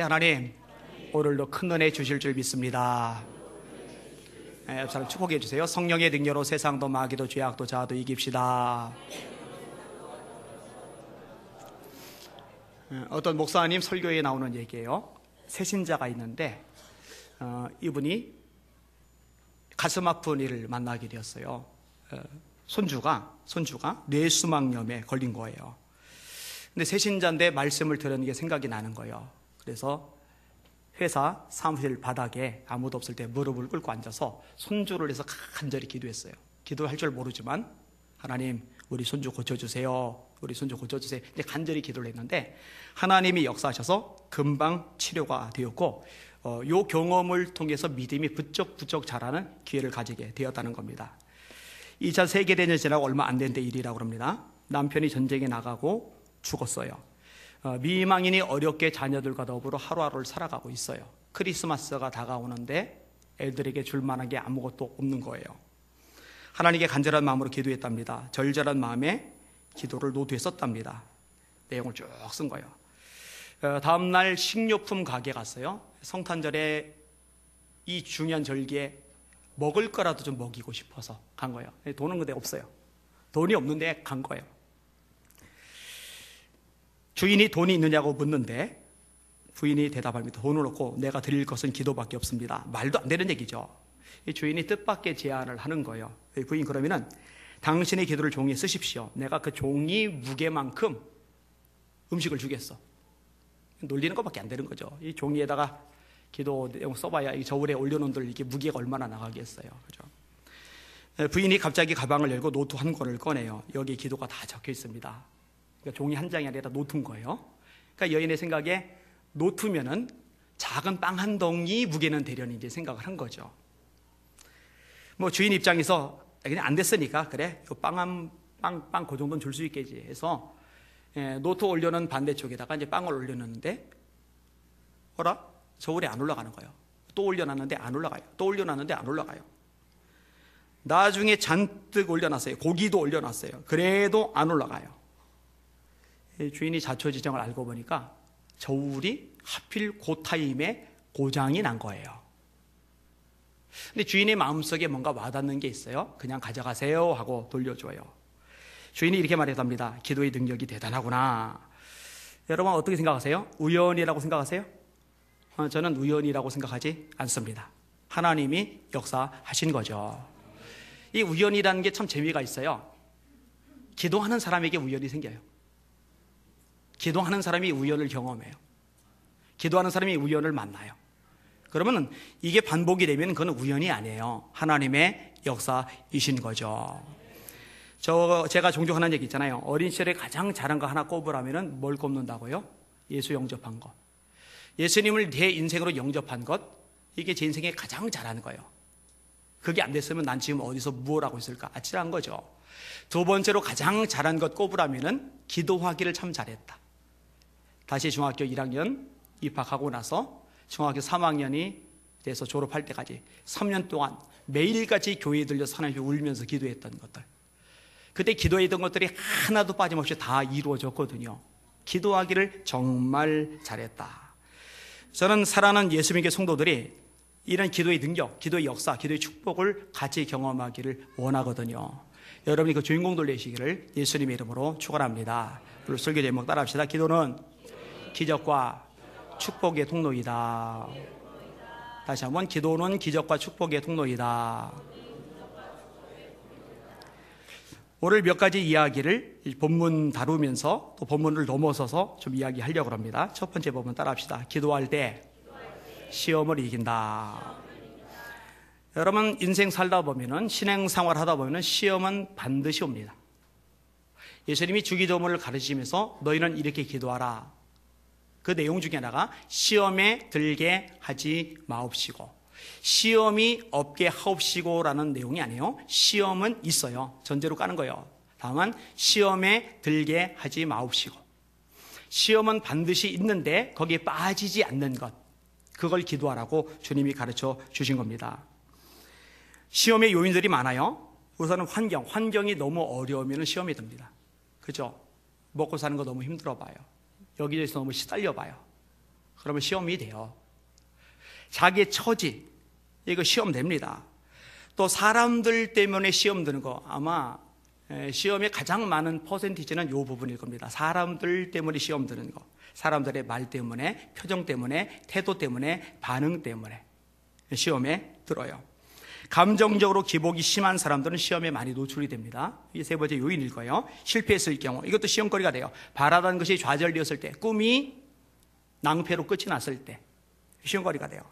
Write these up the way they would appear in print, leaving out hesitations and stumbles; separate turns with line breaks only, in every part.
하나님, 오늘도 큰 은혜 주실 줄 믿습니다. 옆 사람 축복해 주세요. 성령의 능력으로 세상도 마귀도 죄악도 자아도 이깁시다. 어떤 목사님 설교에 나오는 얘기예요. 새신자가 있는데 이분이 가슴 아픈 일을 만나게 되었어요. 손주가 뇌수막염에 걸린 거예요. 근데 새신자인데 말씀을 들은 게 생각이 나는 거예요. 그래서 회사 사무실 바닥에 아무도 없을 때 무릎을 꿇고 앉아서 손주를 위해서 간절히 기도했어요. 기도할 줄 모르지만 하나님, 우리 손주 고쳐주세요. 우리 손주 고쳐주세요. 근데 간절히 기도를 했는데 하나님이 역사하셔서 금방 치료가 되었고 이 경험을 통해서 믿음이 부쩍부쩍 자라는 기회를 가지게 되었다는 겁니다. 2차 세계대전이 지나고 얼마 안 된 때 일이라고 합니다. 남편이 전쟁에 나가고 죽었어요. 미망인이 어렵게 자녀들과 더불어 하루하루를 살아가고 있어요. 크리스마스가 다가오는데 애들에게 줄 만한 게 아무것도 없는 거예요. 하나님께 간절한 마음으로 기도했답니다. 절절한 마음에 기도를 노트에 썼답니다. 내용을 쭉 쓴 거예요. 다음날 식료품 가게 갔어요. 성탄절에 이 중요한 절기에 먹을 거라도 좀 먹이고 싶어서 간 거예요. 돈은 근데 없어요. 돈이 없는데 간 거예요. 주인이 돈이 있느냐고 묻는데 부인이 대답합니다. 돈은 없고 내가 드릴 것은 기도밖에 없습니다. 말도 안 되는 얘기죠. 이 주인이 뜻밖의 제안을 하는 거예요. 부인, 그러면은 당신의 기도를 종이에 쓰십시오. 내가 그 종이 무게만큼 음식을 주겠어. 놀리는 것밖에 안 되는 거죠. 이 종이에다가 기도 내용 써봐야 이 저울에 올려놓은들 이게 무게가 얼마나 나가겠어요. 그죠? 부인이 갑자기 가방을 열고 노트 한 권을 꺼내요. 여기 기도가 다 적혀 있습니다. 그러니까 종이 한 장이 아니라 노트인 거예요. 그러니까 여인의 생각에 노트면은 작은 빵 한 덩이 무게는 되려니 이제 생각을 한 거죠. 뭐 주인 입장에서 그냥 안 됐으니까 그래, 빵 그 정도는 줄 수 있겠지 해서 노트 올려놓은 반대쪽에다가 이제 빵을 올려놓는데 저울에 안 올라가는 거예요. 또 올려놨는데 안 올라가요. 또 올려놨는데 안 올라가요. 나중에 잔뜩 올려놨어요. 고기도 올려놨어요. 그래도 안 올라가요. 주인이 자초지정을 알고 보니까 저울이 하필 그 타임에 고장이 난 거예요. 근데 주인의 마음속에 뭔가 와닿는 게 있어요. 그냥 가져가세요 하고 돌려줘요. 주인이 이렇게 말했답니다. 기도의 능력이 대단하구나. 여러분 어떻게 생각하세요? 우연이라고 생각하세요? 저는 우연이라고 생각하지 않습니다. 하나님이 역사하신 거죠. 이 우연이라는 게 참 재미가 있어요. 기도하는 사람에게 우연이 생겨요. 기도하는 사람이 우연을 경험해요. 기도하는 사람이 우연을 만나요. 그러면 이게 반복이 되면 그건 우연이 아니에요. 하나님의 역사이신 거죠. 제가 종종 하는 얘기 있잖아요. 어린 시절에 가장 잘한 거 하나 꼽으라면 뭘 꼽는다고요? 예수 영접한 것. 예수님을 내 인생으로 영접한 것, 이게 제 인생에 가장 잘한 거예요. 그게 안 됐으면 난 지금 어디서 무엇 하고 있을까? 아찔한 거죠. 두 번째로 가장 잘한 것 꼽으라면 기도하기를 참 잘했다. 다시 중학교 1학년 입학하고 나서 중학교 3학년이 돼서 졸업할 때까지 3년 동안 매일같이 교회에 들려서 하나님 앞에 울면서 기도했던 것들, 그때 기도했던 것들이 하나도 빠짐없이 다 이루어졌거든요. 기도하기를 정말 잘했다. 저는 사랑하는 예수 믿는 성도들이 이런 기도의 능력, 기도의 역사, 기도의 축복을 같이 경험하기를 원하거든요. 여러분이 그 주인공들 되시기를 예수님의 이름으로 축원합니다. 오늘 설교 제목 따라합시다. 기도는 기적과 축복의 통로이다. 다시 한번, 기도는 기적과 축복의 통로이다. 오늘 몇 가지 이야기를 본문 다루면서 또 본문을 넘어서서 좀 이야기하려고 합니다. 첫 번째 본문 따라합시다. 기도할 때 시험을 이긴다. 여러분 인생 살다 보면은, 신앙생활 하다 보면은 시험은 반드시 옵니다. 예수님이 주기도문을 가르치면서 너희는 이렇게 기도하라. 그 내용 중에 하나가 시험에 들게 하지 마옵시고, 시험이 없게 하옵시고라는 내용이 아니에요. 시험은 있어요. 전제로 까는 거예요. 다만 시험에 들게 하지 마옵시고, 시험은 반드시 있는데 거기에 빠지지 않는 것, 그걸 기도하라고 주님이 가르쳐 주신 겁니다. 시험의 요인들이 많아요. 우선은 환경이 너무 어려우면 시험이 듭니다. 그죠? 먹고 사는 거 너무 힘들어 봐요. 여기저기서 너무 시달려 봐요. 그러면 시험이 돼요. 자기의 처지, 이거 시험 됩니다. 또 사람들 때문에 시험 드는 거, 아마 시험의 가장 많은 퍼센티지는 이 부분일 겁니다. 사람들 때문에 시험 드는 거, 사람들의 말 때문에, 표정 때문에, 태도 때문에, 반응 때문에 시험에 들어요. 감정적으로 기복이 심한 사람들은 시험에 많이 노출이 됩니다. 이게 세 번째 요인일 거예요. 실패했을 경우, 이것도 시험거리가 돼요. 바라던 것이 좌절되었을 때, 꿈이 낭패로 끝이 났을 때 시험거리가 돼요.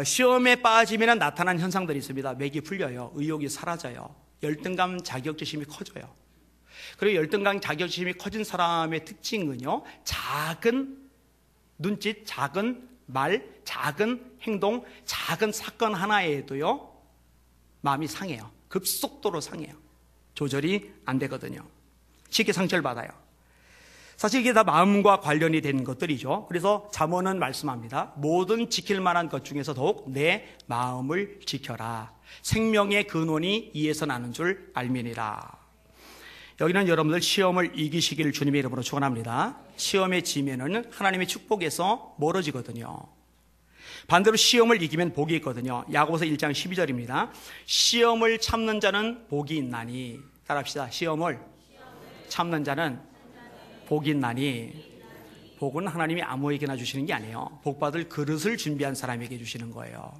시험에 빠지면 나타난 현상들이 있습니다. 맥이 풀려요. 의욕이 사라져요. 열등감, 자격지심이 커져요. 그리고 열등감, 자격지심이 커진 사람의 특징은요, 작은 눈짓, 작은 말, 작은 행동, 작은 사건 하나에도요 마음이 상해요. 급속도로 상해요. 조절이 안 되거든요. 쉽게 상처를 받아요. 사실 이게 다 마음과 관련이 된 것들이죠. 그래서 잠언은 말씀합니다. 모든 지킬 만한 것 중에서 더욱 내 마음을 지켜라. 생명의 근원이 이에서 나는 줄 알미니라. 여기는 여러분들 시험을 이기시기를 주님의 이름으로 축원합니다. 시험에 지면은 하나님의 축복에서 멀어지거든요. 반대로 시험을 이기면 복이 있거든요. 야고보서 1장 12절입니다. 시험을 참는 자는 복이 있나니, 따라합시다. 시험을 참는 자는 복이 있나니. 복은 하나님이 아무에게나 주시는 게 아니에요. 복받을 그릇을 준비한 사람에게 주시는 거예요.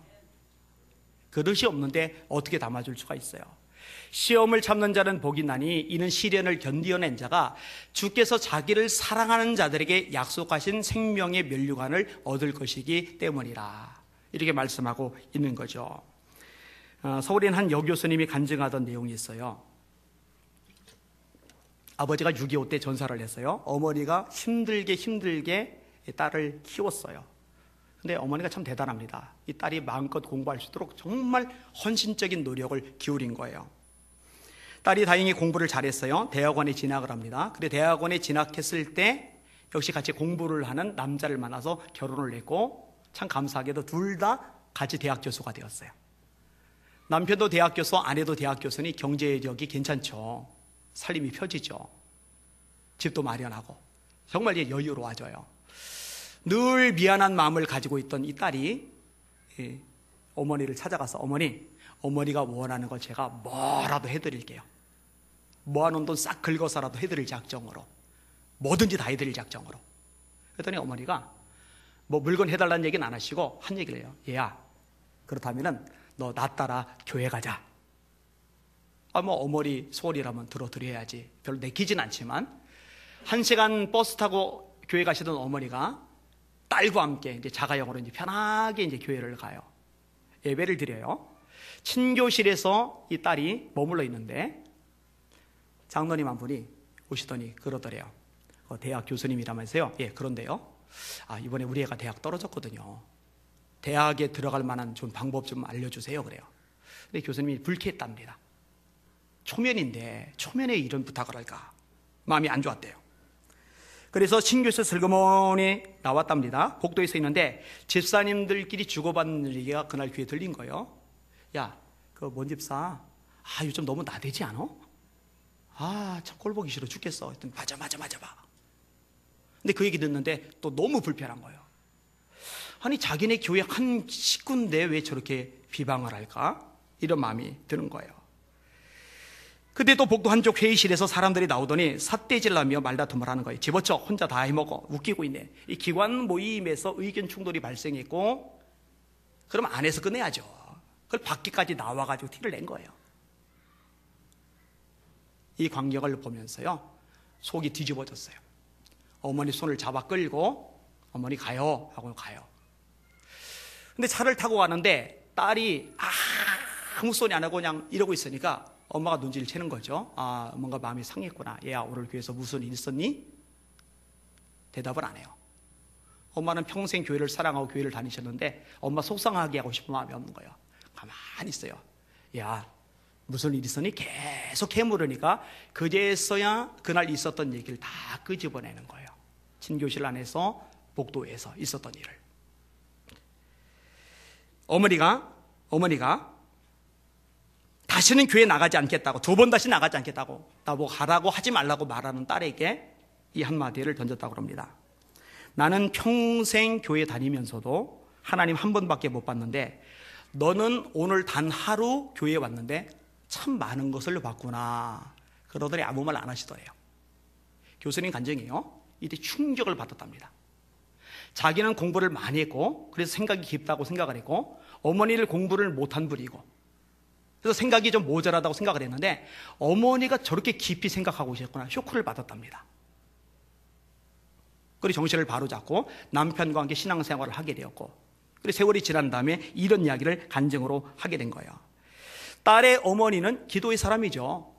그릇이 없는데 어떻게 담아줄 수가 있어요. 시험을 참는 자는 복이 있나니 이는 시련을 견디어낸 자가 주께서 자기를 사랑하는 자들에게 약속하신 생명의 면류관을 얻을 것이기 때문이라. 이렇게 말씀하고 있는 거죠. 서울에 한 여교수님이 간증하던 내용이 있어요. 아버지가 6.25 때 전사를 했어요. 어머니가 힘들게 딸을 키웠어요. 근데 어머니가 참 대단합니다. 이 딸이 마음껏 공부할 수 있도록 정말 헌신적인 노력을 기울인 거예요. 딸이 다행히 공부를 잘했어요. 대학원에 진학을 합니다. 근데 대학원에 진학했을 때 역시 같이 공부를 하는 남자를 만나서 결혼을 했고, 참 감사하게도 둘 다 같이 대학 교수가 되었어요. 남편도 대학 교수, 아내도 대학 교수니 경제력이 괜찮죠. 살림이 펴지죠. 집도 마련하고 정말 여유로워져요. 늘 미안한 마음을 가지고 있던 이 딸이 어머니를 찾아가서, 어머니가 원하는 걸 제가 뭐라도 해드릴게요. 모아놓은 돈 싹 긁어서라도 해드릴 작정으로, 뭐든지 다 해드릴 작정으로. 그랬더니 어머니가 뭐 물건 해달라는 얘기는 안 하시고 한 얘기를 해요. 얘야, 그렇다면은 너 나 따라 교회 가자. 뭐 어머니 소원이라면 들어드려야지. 별로 내키진 않지만 1시간 버스 타고 교회 가시던 어머니가 딸과 함께 이제 자가용으로 이제 편하게 이제 교회를 가요. 예배를 드려요. 친교실에서 이 딸이 머물러 있는데 장로님 한 분이 오시더니 그러더래요. 대학 교수님이라면서요. 예, 그런데요. 이번에 우리 애가 대학 떨어졌거든요. 대학에 들어갈 만한 좀 방법 좀 알려주세요. 그래요. 근데 교수님이 불쾌했답니다. 초면인데 초면에 이런 부탁을 할까? 마음이 안 좋았대요. 그래서 신교에서 슬그머니 나왔답니다. 복도에 서 있는데 집사님들끼리 주고받는 얘기가 그날 귀에 들린 거예요. 야, 그 뭔 집사? 요즘 너무 나대지 않아? 참 꼴 보기 싫어 죽겠어. 했더니 맞아 봐. 근데 그 얘기 듣는데 또 너무 불편한 거예요. 아니 자기네 교회 한 식구인데 왜 저렇게 비방을 할까? 이런 마음이 드는 거예요. 그때 또 복도 한쪽 회의실에서 사람들이 나오더니 삿대질하며 말다툼을 하는 거예요. 집어쳐 혼자 다 해먹어. 웃기고 있네. 이 기관 모임에서 의견 충돌이 발생했고, 그럼 안에서 끝내야죠. 그걸 밖에까지 나와가지고 티를 낸 거예요. 이 광경을 보면서요 속이 뒤집어졌어요. 어머니 손을 잡아 끌고 어머니 가요 하고 가요. 근데 차를 타고 가는데 딸이 아무 소리 안 하고 그냥 이러고 있으니까 엄마가 눈치를 채는 거죠. 뭔가 마음이 상했구나. 얘야, 오늘 교회에서 무슨 일 있었니? 대답을 안 해요. 엄마는 평생 교회를 사랑하고 교회를 다니셨는데 엄마 속상하게 하고 싶은 마음이 없는 거예요. 가만히 있어요. 야, 무슨 일 있었니? 계속 해물으니까 그제서야 그날 있었던 얘기를 다 끄집어내는 거예요. 친교실 안에서 복도에서 있었던 일을. 어머니가 다시는 교회 나가지 않겠다고, 2번 다시 나가지 않겠다고, 나보고 가라고 하지 말라고 말하는 딸에게 이 한마디를 던졌다고 합니다. 나는 평생 교회 다니면서도 하나님 한 번밖에 못 봤는데 너는 오늘 단 하루 교회에 왔는데 참 많은 것을 봤구나. 그러더니 아무 말 안 하시더래요. 교수님 간증이요. 이때 충격을 받았답니다. 자기는 공부를 많이 했고 그래서 생각이 깊다고 생각을 했고 어머니를 공부를 못한 분이고 그래서 생각이 좀 모자라다고 생각을 했는데 어머니가 저렇게 깊이 생각하고 계셨구나. 쇼크를 받았답니다. 그리고 정신을 바로잡고 남편과 함께 신앙생활을 하게 되었고 그리고 세월이 지난 다음에 이런 이야기를 간증으로 하게 된 거예요. 딸의 어머니는 기도의 사람이죠.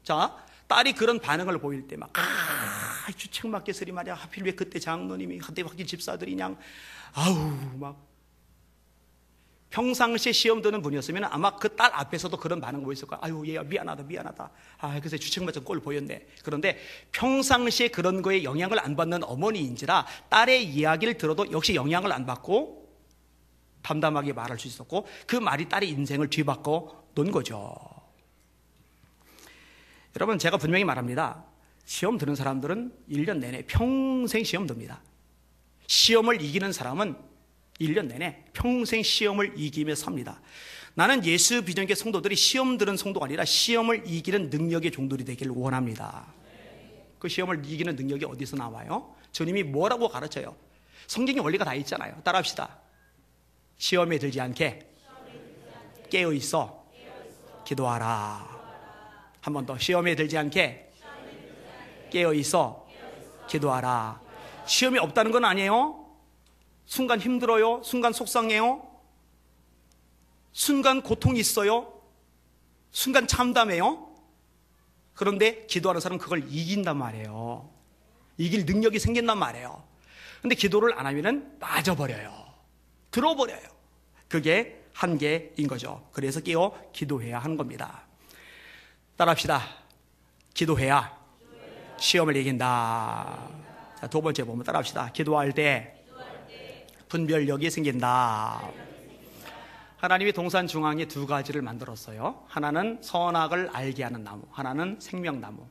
자, 딸이 그런 반응을 보일 때 막 주책맞게 소리 말이야. 하필 왜 그때 장로님이 그때 확진 집사들이 그냥 막 평상시에 시험 드는 분이었으면 아마 그 딸 앞에서도 그런 반응 보였을 거야. 얘야 미안하다. 그래서 주책맞은 꼴 보였네. 그런데 평상시에 그런 거에 영향을 안 받는 어머니인지라 딸의 이야기를 들어도 역시 영향을 안 받고 담담하게 말할 수 있었고 그 말이 딸의 인생을 뒤바꿔 놓은 거죠. 여러분 제가 분명히 말합니다. 시험 드는 사람들은 1년 내내 평생 시험 듭니다. 시험을 이기는 사람은 1년 내내 평생 시험을 이기며 삽니다. 나는 예수 비전교 성도들이 시험 드는 성도가 아니라 시험을 이기는 능력의 종들이 되기를 원합니다. 그 시험을 이기는 능력이 어디서 나와요? 주님이 뭐라고 가르쳐요? 성경의 원리가 다 있잖아요. 따라합시다. 시험에 들지 않게 깨어있어 기도하라. 한 번 더. 시험에 들지 않게 깨어있어 기도하라. 시험이 없다는 건 아니에요. 순간 힘들어요. 순간 속상해요. 순간 고통이 있어요. 순간 참담해요. 그런데 기도하는 사람은 그걸 이긴단 말이에요. 이길 능력이 생긴단 말이에요. 그런데 기도를 안 하면은 빠져버려요. 들어버려요. 그게 한계인 거죠. 그래서 깨어 기도해야 하는 겁니다. 따라합시다. 기도해야 시험을 이긴다. 자, 두 번째 보면 따라합시다. 기도할 때 분별력이 생긴다. 하나님이 동산 중앙에 두 가지를 만들었어요. 하나는 선악을 알게 하는 나무, 하나는 생명나무.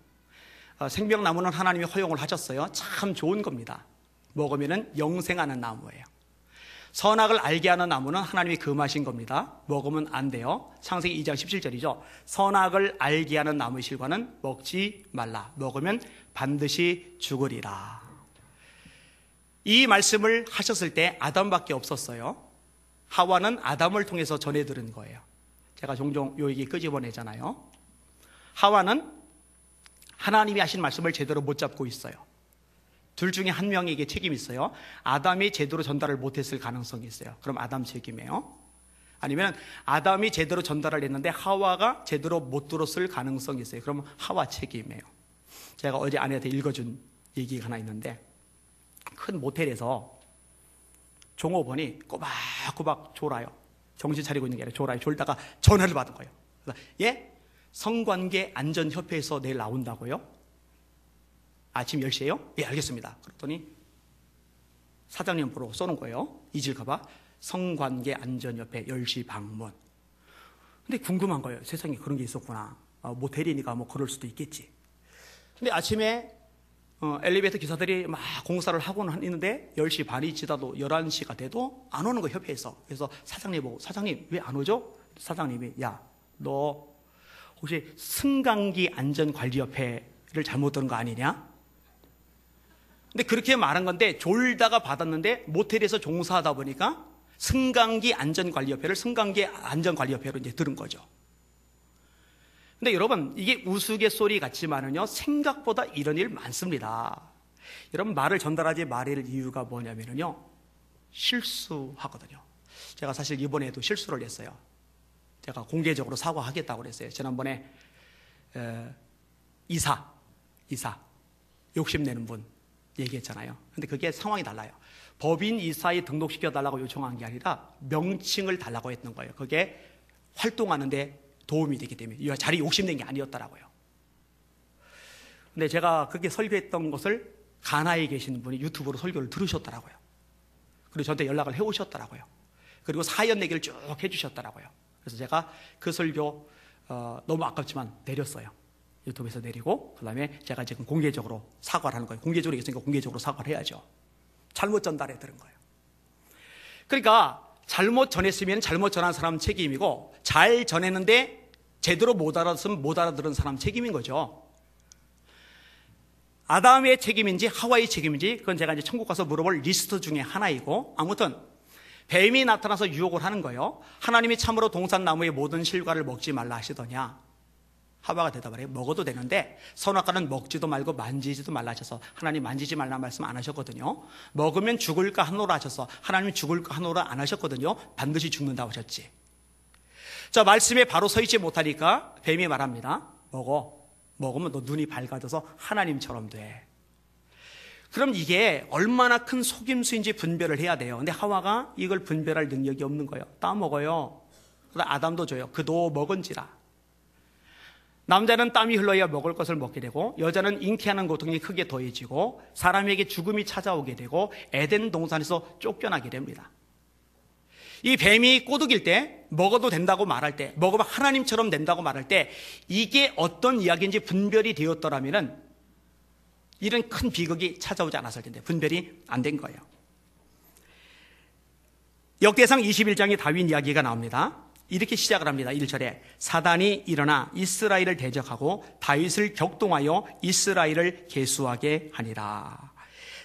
생명나무는 하나님이 허용을 하셨어요. 참 좋은 겁니다. 먹으면 영생하는 나무예요. 선악을 알게 하는 나무는 하나님이 금하신 겁니다. 먹으면 안 돼요. 창세기 2장 17절이죠. 선악을 알게 하는 나무의 실과는 먹지 말라. 먹으면 반드시 죽으리라. 이 말씀을 하셨을 때 아담밖에 없었어요. 하와는 아담을 통해서 전해 들은 거예요. 제가 종종 요 얘기 끄집어내잖아요. 하와는 하나님이 하신 말씀을 제대로 못 잡고 있어요. 둘 중에 한 명에게 책임이 있어요. 아담이 제대로 전달을 못했을 가능성이 있어요. 그럼 아담 책임이에요. 아니면 아담이 제대로 전달을 했는데 하와가 제대로 못 들었을 가능성이 있어요. 그럼 하와 책임이에요. 제가 어제 아내한테 읽어준 얘기가 하나 있는데 큰 모텔에서 종업원이 꼬박꼬박 졸아요. 정신 차리고 있는 게 아니라 졸아요. 졸다가 전화를 받은 거예요. 그래서 성관계 안전협회에서 내일 나온다고요? 아침 10시에요? 예, 알겠습니다. 그랬더니 사장님 보러 써놓은 거예요. 잊을까봐. 성관계 안전협회 10시 방문. 근데 궁금한 거예요. 세상에 그런 게 있었구나. 모텔이니까 뭐 그럴 수도 있겠지. 근데 아침에 엘리베이터 기사들이 막 공사를 하고는 있는데 10시 반이 지나도 11시가 돼도 안 오는 거예요, 협회에서. 그래서 사장님 보고, 사장님 왜 안 오죠? 사장님이, 야, 너 혹시 승강기 안전관리협회를 잘못 들은 거 아니냐? 근데 그렇게 말한 건데 졸다가 받았는데 모텔에서 종사하다 보니까 승강기 안전관리협회를 승강기 안전관리협회로 이제 들은 거죠. 근데 여러분 이게 우스갯소리 같지만은요 생각보다 이런 일 많습니다. 여러분 말을 전달하지 말할 이유가 뭐냐면요 실수하거든요. 제가 사실 이번에도 실수를 했어요. 제가 공개적으로 사과하겠다고 그랬어요. 지난번에 이사 욕심내는 분 얘기했잖아요. 근데 그게 상황이 달라요. 법인 이사에 등록시켜달라고 요청한 게 아니라 명칭을 달라고 했던 거예요. 그게 활동하는데 도움이 되기 때문에 이 자리 욕심낸 게 아니었더라고요. 근데 제가 그렇게 설교했던 것을 가나에 계신 분이 유튜브로 설교를 들으셨더라고요. 그리고 저한테 연락을 해오셨더라고요. 그리고 사연 얘기를 쭉 해주셨더라고요. 그래서 제가 그 설교 너무 아깝지만 내렸어요. 유튜브에서 내리고 그 다음에 제가 지금 공개적으로 사과를 하는 거예요. 공개적으로 했으니까 공개적으로 사과를 해야죠. 잘못 전달해 들은 거예요. 그러니까 잘못 전했으면 잘못 전한 사람 책임이고, 잘 전했는데 제대로 못 알아들었으면 못 알아들은 사람 책임인 거죠. 아담의 책임인지 하와의 책임인지 그건 제가 이제 천국 가서 물어볼 리스트 중에 하나이고, 아무튼 뱀이 나타나서 유혹을 하는 거예요. 하나님이 참으로 동산나무의 모든 실과를 먹지 말라 하시더냐? 하와가 대답을 해요. 먹어도 되는데 선악과는 먹지도 말고 만지지도 말라 하셔서, 하나님 만지지 말라 말씀 안 하셨거든요. 먹으면 죽을까 하노라 하셔서 하나님이 죽을까 하노라 안 하셨거든요. 반드시 죽는다고 하셨지. 자, 말씀에 바로 서 있지 못하니까 뱀이 말합니다. 먹으면 너 눈이 밝아져서 하나님처럼 돼. 그럼 이게 얼마나 큰 속임수인지 분별을 해야 돼요. 근데 하와가 이걸 분별할 능력이 없는 거예요. 따먹어요. 그러다 아담도 줘요. 그도 먹은지라. 남자는 땀이 흘러야 먹을 것을 먹게 되고, 여자는 잉태하는 고통이 크게 더해지고, 사람에게 죽음이 찾아오게 되고, 에덴 동산에서 쫓겨나게 됩니다. 이 뱀이 꼬드길 때, 먹어도 된다고 말할 때, 먹으면 하나님처럼 된다고 말할 때, 이게 어떤 이야기인지 분별이 되었더라면 이런 큰 비극이 찾아오지 않았을 텐데 분별이 안 된 거예요. 역대상 21장에 다윗 이야기가 나옵니다. 이렇게 시작을 합니다. 1절에 사단이 일어나 이스라엘을 대적하고 다윗을 격동하여 이스라엘을 계수하게 하니라.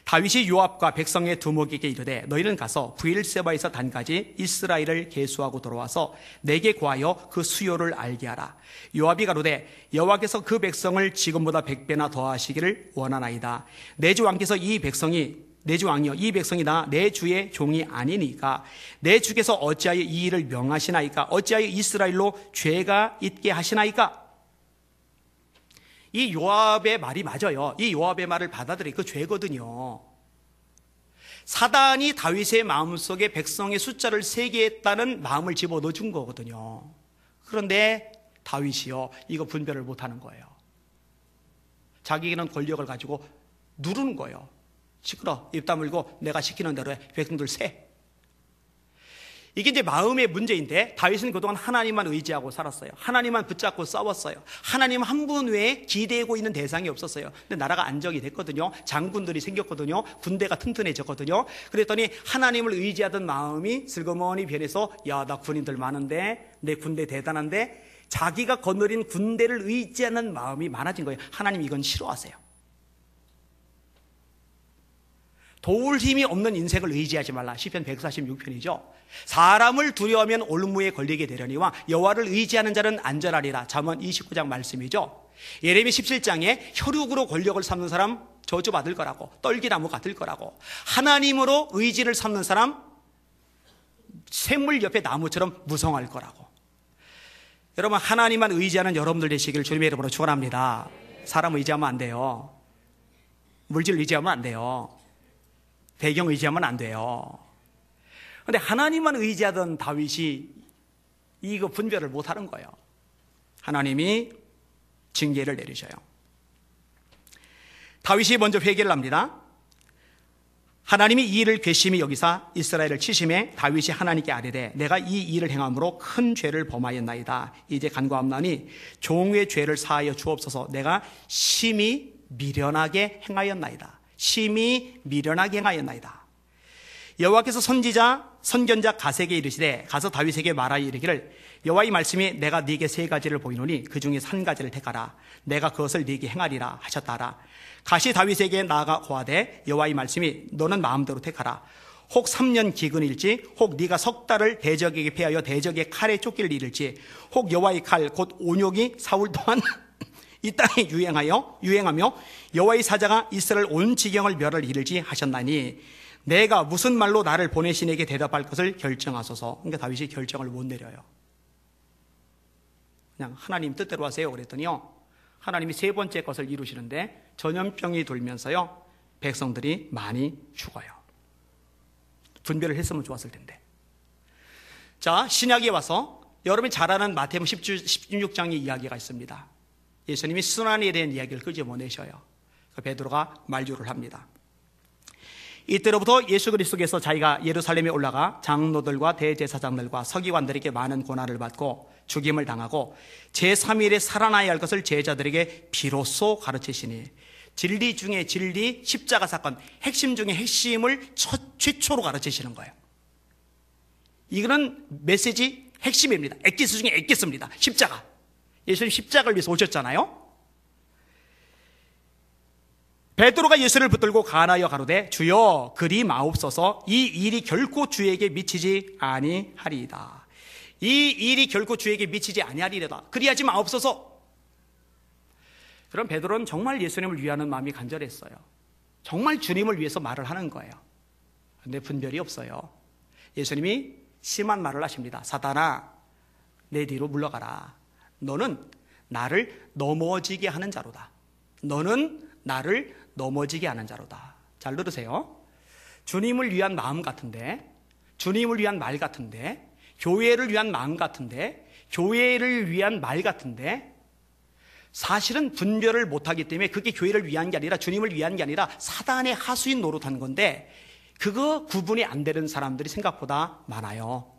다윗이 요압과 백성의 두목에게 이르되 너희는 가서 브엘세바에서 단까지 이스라엘을 계수하고 돌아와서 내게 구하여 그 수요를 알게 하라. 요압이 가로되 여호와께서 그 백성을 지금보다 100배나 더하시기를 원하나이다. 내 주 왕께서 내 주 왕이여 이 백성이 다 내 주의 종이 아니니까 내 주께서 어찌하여 이 일을 명하시나이까? 어찌하여 이스라엘로 죄가 있게 하시나이까? 이 요압의 말이 맞아요. 이 요압의 말을 받아들이 그 죄거든요. 사단이 다윗의 마음속에 백성의 숫자를 세게 했다는 마음을 집어넣어 준 거거든요. 그런데 다윗이요, 이거 분별을 못하는 거예요. 자기는 권력을 가지고 누르는 거예요. 시끄러, 입 다물고 내가 시키는 대로 해. 백성들 세. 이게 이제 마음의 문제인데, 다윗은 그동안 하나님만 의지하고 살았어요. 하나님만 붙잡고 싸웠어요. 하나님 한 분 외에 기대고 있는 대상이 없었어요. 근데 나라가 안정이 됐거든요. 장군들이 생겼거든요. 군대가 튼튼해졌거든요. 그랬더니 하나님을 의지하던 마음이 슬그머니 변해서, 야, 나 군인들 많은데, 내 군대 대단한데, 자기가 거느린 군대를 의지하는 마음이 많아진 거예요. 하나님 이건 싫어하세요. 도울 힘이 없는 인생을 의지하지 말라. 시편 146편이죠. 사람을 두려워하면 올무에 걸리게 되려니와 여호와를 의지하는 자는 안전하리라. 잠언 29장 말씀이죠. 예레미 17장에 혈육으로 권력을 삼는 사람 저주받을 거라고, 떨기나무 같을 거라고, 하나님으로 의지를 삼는 사람 샘물 옆에 나무처럼 무성할 거라고. 여러분, 하나님만 의지하는 여러분들 되시기를 주님의 이름으로 축원합니다. 사람 의지하면 안 돼요. 물질 의지하면 안 돼요. 배경 의지하면 안 돼요. 그런데 하나님만 의지하던 다윗이 이거 분별을 못하는 거예요. 하나님이 징계를 내리셔요. 다윗이 먼저 회개를 합니다. 하나님이 이 일을 괘씸히 여기사 이스라엘을 치심해 다윗이 하나님께 아뢰되 내가 이 일을 행함으로 큰 죄를 범하였나이다. 이제 간구함나니 종의 죄를 사하여 주옵소서. 내가 심히 미련하게 행하였나이다. 심히 미련하게 행하였나이다. 여호와께서 선견자 가세에게 이르시되 가서 다윗에게 말하여 이르기를 여호와의 말씀이 내가 네게 세 가지를 보이노니 그 중에 한 가지를 택하라. 내가 그것을 네게 행하리라 하셨다라. 가시 다윗에게 나아가 고하되 여호와의 말씀이 너는 마음대로 택하라. 혹 3년 기근일지 혹 네가 석 달을 대적에게 패하여 대적의 칼에 쫓기를 이를지 혹 여호와의 칼 곧 온욕이 사울 동안 이 땅에 유행하며 여호와의 사자가 이스라엘 온 지경을 멸할 이를지 하셨나니 내가 무슨 말로 나를 보내신 에게 대답할 것을 결정하소서. 그러니까 다윗이 결정을 못 내려요. 그냥 하나님 뜻대로 하세요 그랬더니요, 하나님이 세 번째 것을 이루시는데 전염병이 돌면서요 백성들이 많이 죽어요. 분별을 했으면 좋았을 텐데. 자, 신약에 와서 여러분이 잘 아는 마태복음 16장의 이야기가 있습니다. 예수님이 순환에 대한 이야기를 끄집어내셔요. 베드로가 말조를 합니다. 이때로부터 예수 그리스도께서 자기가 예루살렘에 올라가 장로들과 대제사장들과 서기관들에게 많은 고난을 받고 죽임을 당하고 제3일에 살아나야 할 것을 제자들에게 비로소 가르치시니 진리 중에 진리, 십자가 사건, 핵심 중에 핵심을 최초로 가르치시는 거예요. 이거는 메시지 핵심입니다. 엑기스 중에 엑기스입니다. 십자가. 예수님 십자가를 위해서 오셨잖아요. 베드로가 예수를 붙들고 간하여 가로되 주여 그리 마옵소서 이 일이 결코 주에게 미치지 아니하리이다. 이 일이 결코 주에게 미치지 아니하리이다. 그리하지 마옵소서. 그럼 베드로는 정말 예수님을 위하는 마음이 간절했어요. 정말 주님을 위해서 말을 하는 거예요. 그런데 분별이 없어요. 예수님이 심한 말을 하십니다. 사단아, 내 뒤로 물러가라. 너는 나를 넘어지게 하는 자로다. 너는 나를 넘어지게 하는 자로다. 잘 들으세요. 주님을 위한 마음 같은데, 주님을 위한 말 같은데, 교회를 위한 마음 같은데, 교회를 위한 말 같은데, 사실은 분별을 못하기 때문에 그게 교회를 위한 게 아니라 주님을 위한 게 아니라 사단의 하수인 노릇하는 건데, 그거 구분이 안 되는 사람들이 생각보다 많아요.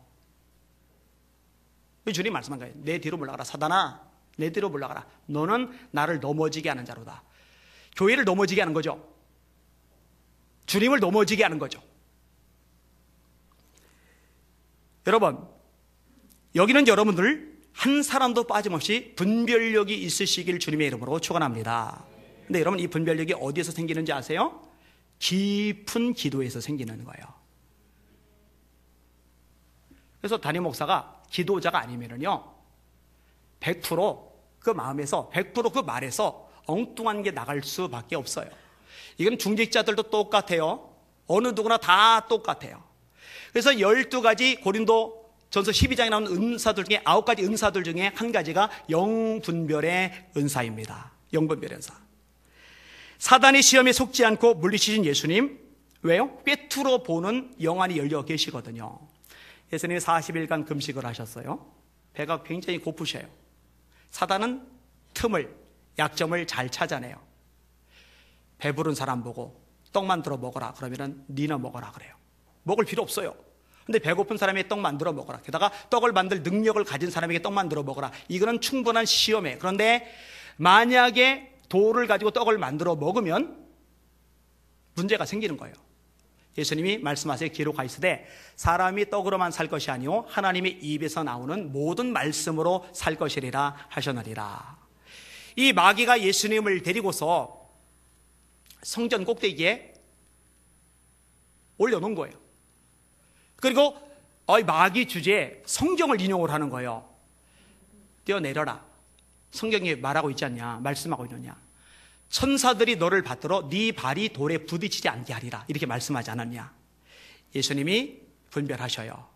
주님 말씀한 거예요. 내 뒤로 물러가라. 사단아, 내 뒤로 물러가라. 너는 나를 넘어지게 하는 자로다. 교회를 넘어지게 하는 거죠. 주님을 넘어지게 하는 거죠. 여러분, 여기는 여러분들 한 사람도 빠짐없이 분별력이 있으시길 주님의 이름으로 축원합니다. 근데 여러분, 이 분별력이 어디에서 생기는지 아세요? 깊은 기도에서 생기는 거예요. 그래서 담임 목사가 기도자가 아니면은요, 100% 그 마음에서, 100% 그 말에서 엉뚱한 게 나갈 수밖에 없어요. 이건 중직자들도 똑같아요. 어느 누구나 다 똑같아요. 그래서 12가지 고린도 전서 12장에 나오는 은사들 중에 9가지 은사들 중에 한 가지가 영분별의 은사입니다. 영분별의 은사. 사단의 시험에 속지 않고 물리치신 예수님, 왜요? 꿰뚫어 보는 영안이 열려 계시거든요. 예수님이 40일간 금식을 하셨어요. 배가 굉장히 고프셔요. 사단은 틈을, 약점을 잘 찾아내요. 배부른 사람 보고 떡 만들어 먹어라 그러면은 니는 먹어라 그래요. 먹을 필요 없어요. 근데 배고픈 사람에게 떡 만들어 먹어라. 게다가 떡을 만들 능력을 가진 사람에게 떡 만들어 먹어라. 이거는 충분한 시험이에요. 그런데 만약에 돌을 가지고 떡을 만들어 먹으면 문제가 생기는 거예요. 예수님이 말씀하세요. 기록하시되 사람이 떡으로만 살 것이 아니요 하나님의 입에서 나오는 모든 말씀으로 살 것이리라 하셨느니라. 이 마귀가 예수님을 데리고서 성전 꼭대기에 올려놓은 거예요. 그리고 마귀 주제에 성경을 인용을 하는 거예요. 뛰어내려라. 성경이 말하고 있지 않냐? 말씀하고 있느냐? 천사들이 너를 받들어 네 발이 돌에 부딪히지 않게 하리라. 이렇게 말씀하지 않았냐? 예수님이 분별하셔요.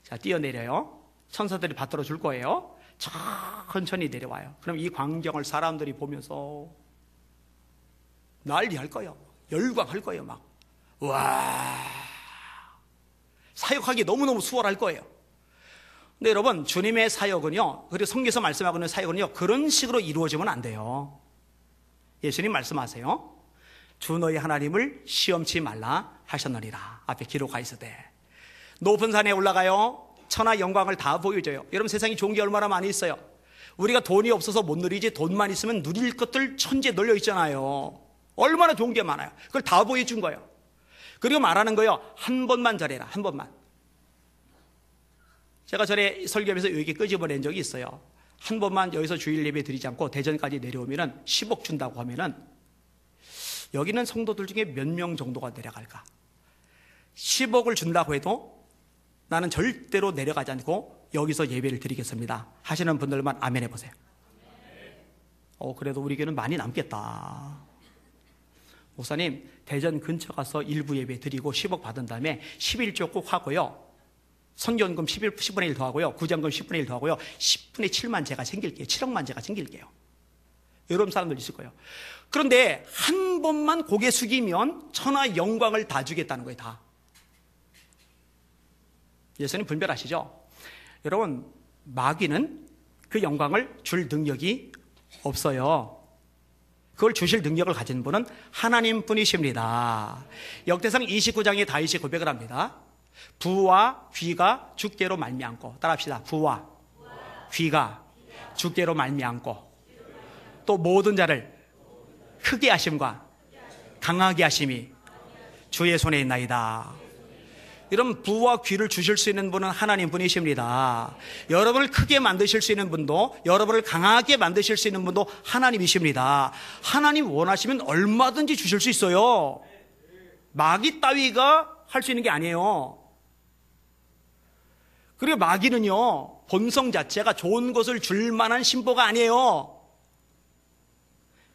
자, 뛰어내려요. 천사들이 받들어 줄 거예요. 천천히 내려와요. 그럼 이 광경을 사람들이 보면서 난리할 거예요. 열광할 거예요. 막 와, 사역하기 너무너무 수월할 거예요. 근데 여러분, 주님의 사역은요, 그리고 성경에서 말씀하고 있는 사역은요, 그런 식으로 이루어지면 안 돼요. 예수님 말씀하세요. 주 너희 하나님을 시험치 말라 하셨느니라. 앞에 기록하 있으되 높은 산에 올라가요. 천하 영광을 다 보여줘요. 여러분, 세상에 좋은 게 얼마나 많이 있어요. 우리가 돈이 없어서 못 누리지 돈만 있으면 누릴 것들 천지에 널려 있잖아요. 얼마나 좋은 게 많아요. 그걸 다 보여준 거예요. 그리고 말하는 거예요. 한 번만 잘해라. 한 번만. 제가 전에 설교하면서 여기 끄집어낸 적이 있어요. 한 번만 여기서 주일 예배 드리지 않고 대전까지 내려오면은 10억 준다고 하면은 여기는 성도들 중에 몇 명 정도가 내려갈까? 10억을 준다고 해도 나는 절대로 내려가지 않고 여기서 예배를 드리겠습니다 하시는 분들만 아멘 해보세요. 그래도 우리 교회는 많이 남겠다. 목사님, 대전 근처 가서 일부 예배 드리고 10억 받은 다음에 11조 꼭 하고요, 선교연금 10분의 1 더하고요, 구제연금 10분의 1 더하고요, 10분의 7만 제가 챙길게요. 7억만 제가 챙길게요. 이런 사람들 있을 거예요. 그런데 한 번만 고개 숙이면 천하 영광을 다 주겠다는 거예요. 다. 예수님 분별하시죠? 여러분, 마귀는 그 영광을 줄 능력이 없어요. 그걸 주실 능력을 가진 분은 하나님뿐이십니다. 역대상 29장에 다윗이 고백을 합니다. 부와 귀가 주께로 말미암고, 따라합시다. 부와 귀가 주께로 말미암고 또 모든 자를 크게 하심과 강하게 하심이 주의 손에 있나이다. 이런 부와 귀를 주실 수 있는 분은 하나님 분이십니다. 여러분을 크게 만드실 수 있는 분도, 여러분을 강하게 만드실 수 있는 분도 하나님이십니다. 하나님 원하시면 얼마든지 주실 수 있어요. 마귀 따위가 할 수 있는 게 아니에요. 그리고 마귀는요, 본성 자체가 좋은 것을 줄 만한 신보가 아니에요.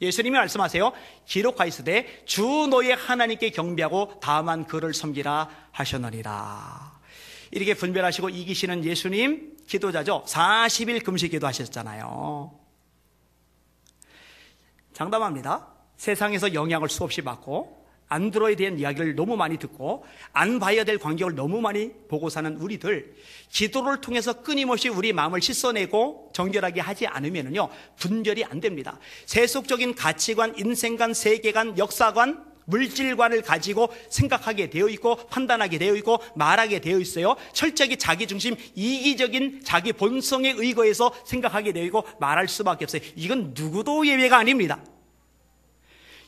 예수님이 말씀하세요. 기록하였으되 주 너의 하나님께 경배하고 다만 그를 섬기라 하셨느니라. 이렇게 분별하시고 이기시는 예수님 기도자죠. 40일 금식 기도하셨잖아요. 장담합니다. 세상에서 영향을 수없이 받고 안 들어야 되는 이야기를 너무 많이 듣고 안 봐야 될 광경을 너무 많이 보고 사는 우리들, 기도를 통해서 끊임없이 우리 마음을 씻어내고 정결하게 하지 않으면요 분별이 안 됩니다. 세속적인 가치관, 인생관, 세계관, 역사관, 물질관을 가지고 생각하게 되어 있고 판단하게 되어 있고 말하게 되어 있어요. 철저하게 자기중심, 이기적인 자기 본성에 의거해서 생각하게 되어 있고 말할 수밖에 없어요. 이건 누구도 예외가 아닙니다.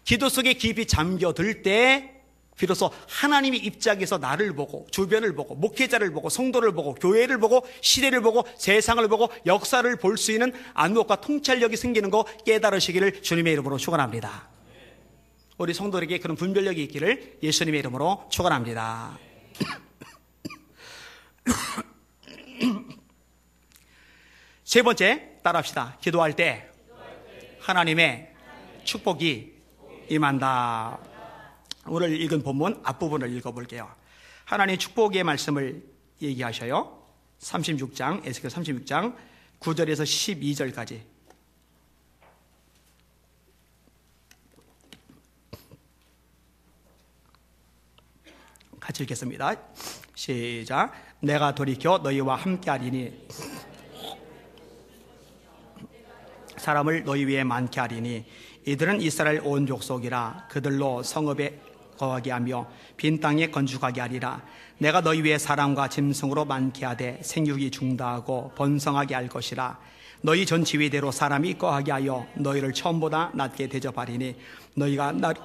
기도 속에 깊이 잠겨들 때 비로소 하나님이 입장에서 나를 보고 주변을 보고 목회자를 보고 성도를 보고 교회를 보고 시대를 보고 세상을 보고 역사를 볼 수 있는 안목과 통찰력이 생기는 거 깨달으시기를 주님의 이름으로 축원합니다. 우리 성도들에게 그런 분별력이 있기를 예수님의 이름으로 축원합니다. 세 번째, 따라합시다. 기도할 때 하나님의 축복이 임한다. 오늘 읽은 본문 앞부분을 읽어볼게요. 하나님의 축복의 말씀을 얘기하셔요. 36장, 에스겔 36장 9절에서 12절까지. 같이 읽겠습니다. 시작. 내가 돌이켜 너희와 함께하리니 사람을 너희 위에 많게 하리니 이들은 이스라엘 온 족속이라. 그들로 성읍에 거하게 하며 빈 땅에 건축하게 하리라. 내가 너희 위에 사람과 짐승으로 많게 하되 생육이 중다하고 번성하게 할 것이라. 너희 전 지위대로 사람이 거하게 하여 너희를 처음보다 낮게 대접하리니 너희가 나를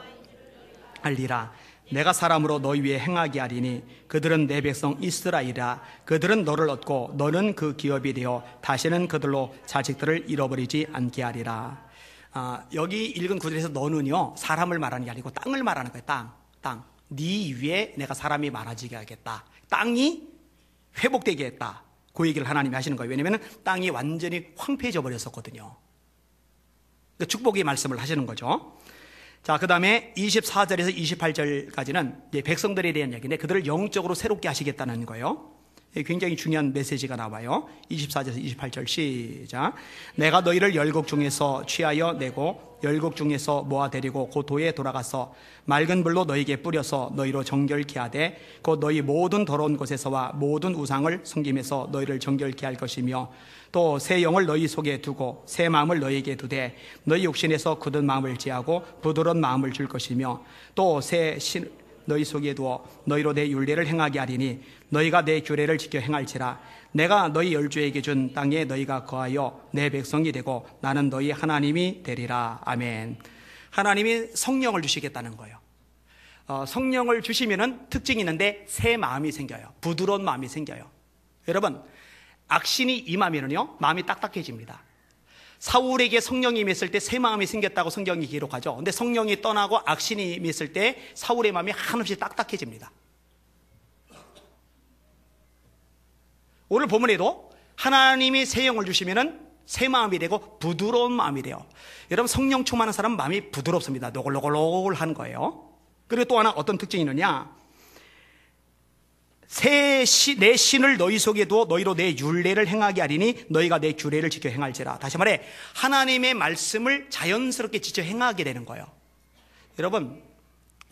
알리라. 내가 사람으로 너희 위에 행하게 하리니 그들은 내 백성 이스라엘이라. 그들은 너를 얻고 너는 그 기업이 되어 다시는 그들로 자식들을 잃어버리지 않게 하리라. 여기 읽은 구절에서 너는요 사람을 말하는 게 아니고 땅을 말하는 거예요. 땅. 네 위에 내가 사람이 많아지게 하겠다. 땅이 회복되게 했다. 그 얘기를 하나님이 하시는 거예요. 왜냐하면 땅이 완전히 황폐해져 버렸었거든요. 그러니까 축복의 말씀을 하시는 거죠. 자, 그 다음에 24절에서 28절까지는 백성들에 대한 이야기인데 그들을 영적으로 새롭게 하시겠다는 거예요. 굉장히 중요한 메시지가 나와요. 24절에서 28절 시작. 내가 너희를 열국 중에서 취하여 내고 열국 중에서 모아 데리고 고토에 돌아가서 맑은 불로 너희에게 뿌려서 너희로 정결케 하되 곧 너희 모든 더러운 곳에서와 모든 우상을 섬김에서 너희를 정결케 할 것이며 또 새 영을 너희 속에 두고 새 마음을 너희에게 두되 너희 육신에서 굳은 마음을 제하고 부드러운 마음을 줄 것이며 또 새 신 너희 속에 두어 너희로 내 율례를 행하게 하리니 너희가 내 규례를 지켜 행할지라. 내가 너희 열조에게 준 땅에 너희가 거하여 내 백성이 되고 나는 너희 하나님이 되리라. 아멘. 하나님이 성령을 주시겠다는 거예요. 성령을 주시면은 특징이 있는데 새 마음이 생겨요. 부드러운 마음이 생겨요. 여러분, 악신이 임하면은요 마음이 딱딱해집니다. 사울에게 성령이 임했을 때 새 마음이 생겼다고 성경이 기록하죠. 근데 성령이 떠나고 악신이 임했을 때 사울의 마음이 한없이 딱딱해집니다. 오늘 본문에도 하나님이 새 영을 주시면은 새 마음이 되고 부드러운 마음이 돼요. 여러분, 성령 충만한 사람은 마음이 부드럽습니다. 노골노골한 거예요. 그리고 또 하나 어떤 특징이 있느냐, 내 신을 너희 속에 두어 너희로 내 율례를 행하게 하리니 너희가 내 규례를 지켜 행할지라. 다시 말해 하나님의 말씀을 자연스럽게 지켜 행하게 되는 거예요. 여러분,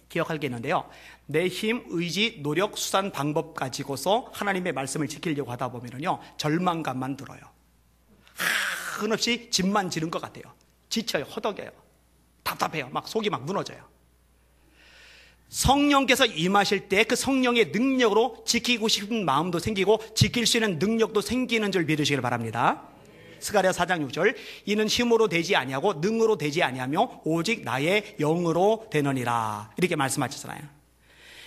기억할 게 있는데요, 내 힘, 의지, 노력, 수단, 방법 가지고서 하나님의 말씀을 지키려고 하다 보면요 절망감만 들어요. 한없이 집만 지른 것 같아요. 지쳐요. 허덕여요. 답답해요. 막 속이 막 무너져요. 성령께서 임하실 때 그 성령의 능력으로 지키고 싶은 마음도 생기고 지킬 수 있는 능력도 생기는 줄 믿으시길 바랍니다. 스가랴 4장 6절 이는 힘으로 되지 아니하고 능으로 되지 아니하며 오직 나의 영으로 되느니라 이렇게 말씀하셨잖아요.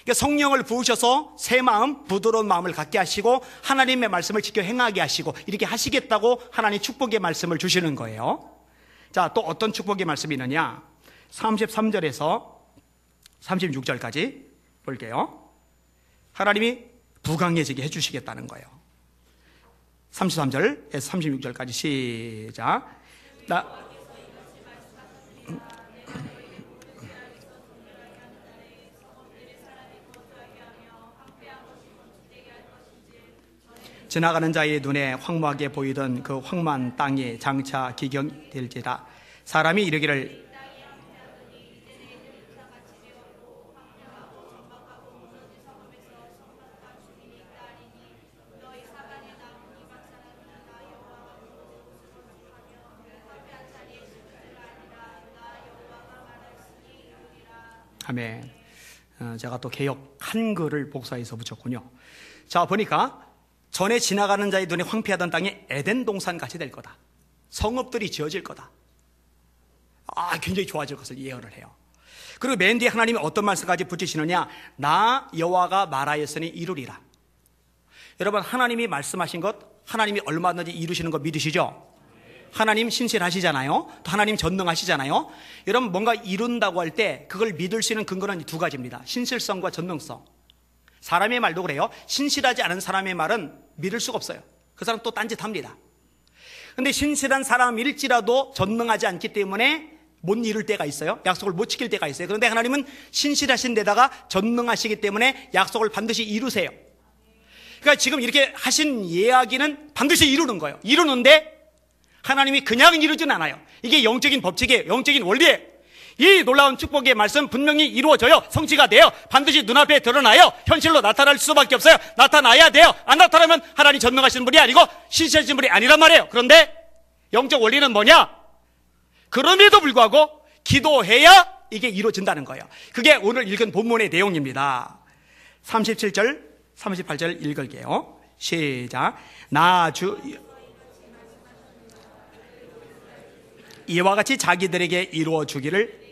그러니까 성령을 부으셔서 새 마음, 부드러운 마음을 갖게 하시고 하나님의 말씀을 지켜 행하게 하시고 이렇게 하시겠다고 하나님 축복의 말씀을 주시는 거예요. 자, 또 어떤 축복의 말씀이 있느냐? 33절에서 36절까지 볼게요. 하나님이 부강해지게 해주시겠다는 거예요. 33절에서 36절까지 시작. 지나가는 자의 눈에 황무하게 보이던 그 황무한 땅이 장차 기경될지라. 사람이 이르기를 아멘. 제가 또 개역 한글을 복사해서 붙였군요. 자, 보니까 전에 지나가는 자의 눈에 황폐하던 땅이 에덴 동산 같이 될 거다. 성읍들이 지어질 거다. 굉장히 좋아질 것을 예언을 해요. 그리고 맨 뒤에 하나님이 어떤 말씀까지 붙이시느냐? 나 여호와가 말하였으니 이루리라. 여러분, 하나님이 말씀하신 것, 하나님이 얼마든지 이루시는 거 믿으시죠? 하나님 신실하시잖아요. 또 하나님 전능하시잖아요. 여러분, 뭔가 이룬다고 할 때 그걸 믿을 수 있는 근거는 두 가지입니다. 신실성과 전능성. 사람의 말도 그래요. 신실하지 않은 사람의 말은 믿을 수가 없어요. 그 사람 또 딴짓합니다. 근데 신실한 사람일지라도 전능하지 않기 때문에 못 이룰 때가 있어요. 약속을 못 지킬 때가 있어요. 그런데 하나님은 신실하신 데다가 전능하시기 때문에 약속을 반드시 이루세요. 그러니까 지금 이렇게 하신 이야기는 반드시 이루는 거예요. 이루는데 하나님이 그냥 이루진 않아요. 이게 영적인 법칙이에요. 영적인 원리예요. 이 놀라운 축복의 말씀 분명히 이루어져요. 성취가 돼요. 반드시 눈앞에 드러나요. 현실로 나타날 수밖에 없어요. 나타나야 돼요. 안 나타나면 하나님 전능하시는 분이 아니고 신실하신 분이 아니란 말이에요. 그런데 영적 원리는 뭐냐? 그럼에도 불구하고 기도해야 이게 이루어진다는 거예요. 그게 오늘 읽은 본문의 내용입니다. 37절, 38절 읽을게요. 시작. 이와 같이 자기들에게 이루어 주기를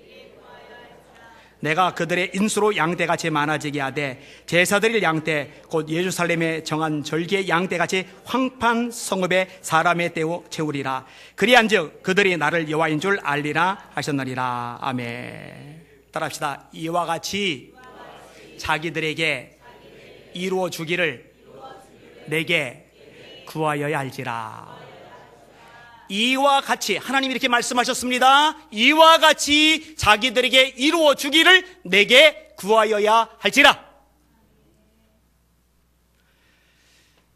내가 그들의 인수로 양떼같이 많아지게 하되 제사드릴 양떼 곧 예루살렘에 정한 절기의 양떼같이 황판 성읍에 사람의 떼우 채우리라. 그리한즉 그들이 나를 여호와인 줄 알리라 하셨느니라. 아멘. 따라합시다. 이와 같이 자기들에게 이루어 주기를 내게 구하여야 할지라. 이와 같이 하나님이 이렇게 말씀하셨습니다. 이와 같이 자기들에게 이루어 주기를 내게 구하여야 할지라.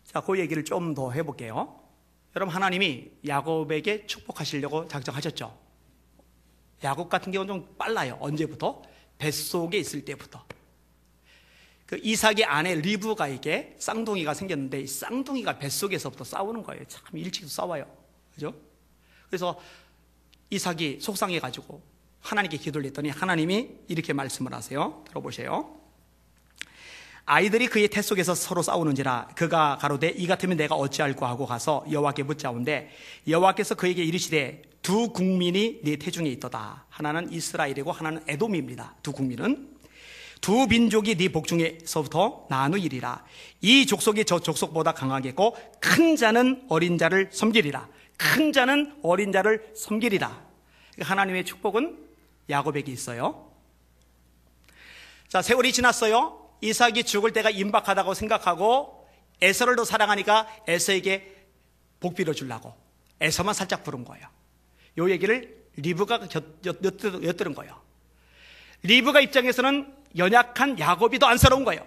자, 그 얘기를 좀 더 해볼게요. 여러분, 하나님이 야곱에게 축복하시려고 작정하셨죠. 야곱 같은 경우는 좀 빨라요. 언제부터? 뱃속에 있을 때부터. 그 이삭의 아내 리브가에게 쌍둥이가 생겼는데 이 쌍둥이가 뱃속에서부터 싸우는 거예요. 참 일찍 싸워요. 그죠? 그래서 이삭이 속상해가지고 하나님께 기도를 했더니 하나님이 이렇게 말씀을 하세요. 들어보세요. 아이들이 그의 태 속에서 서로 싸우는지라 그가 가로되 이 같으면 내가 어찌할꼬 하고 가서 여호와께 묻자온데 여호와께서 그에게 이르시되 두 국민이 네 태중에 있도다. 하나는 이스라엘이고 하나는 에돔입니다. 두 국민은 두 민족이 네 복중에서부터 나누이리라. 이 족속이 저 족속보다 강하겠고 큰 자는 어린 자를 섬기리라. 큰 자는 어린 자를 섬기리라. 하나님의 축복은 야곱에게 있어요. 자, 세월이 지났어요. 이삭이 죽을 때가 임박하다고 생각하고 에서를 더 사랑하니까 에서에게 복 빌어주려고 에서만 살짝 부른 거예요. 이 얘기를 리브가 엿들은 거예요. 리브가 입장에서는 연약한 야곱이 더 안쓰러운 거예요.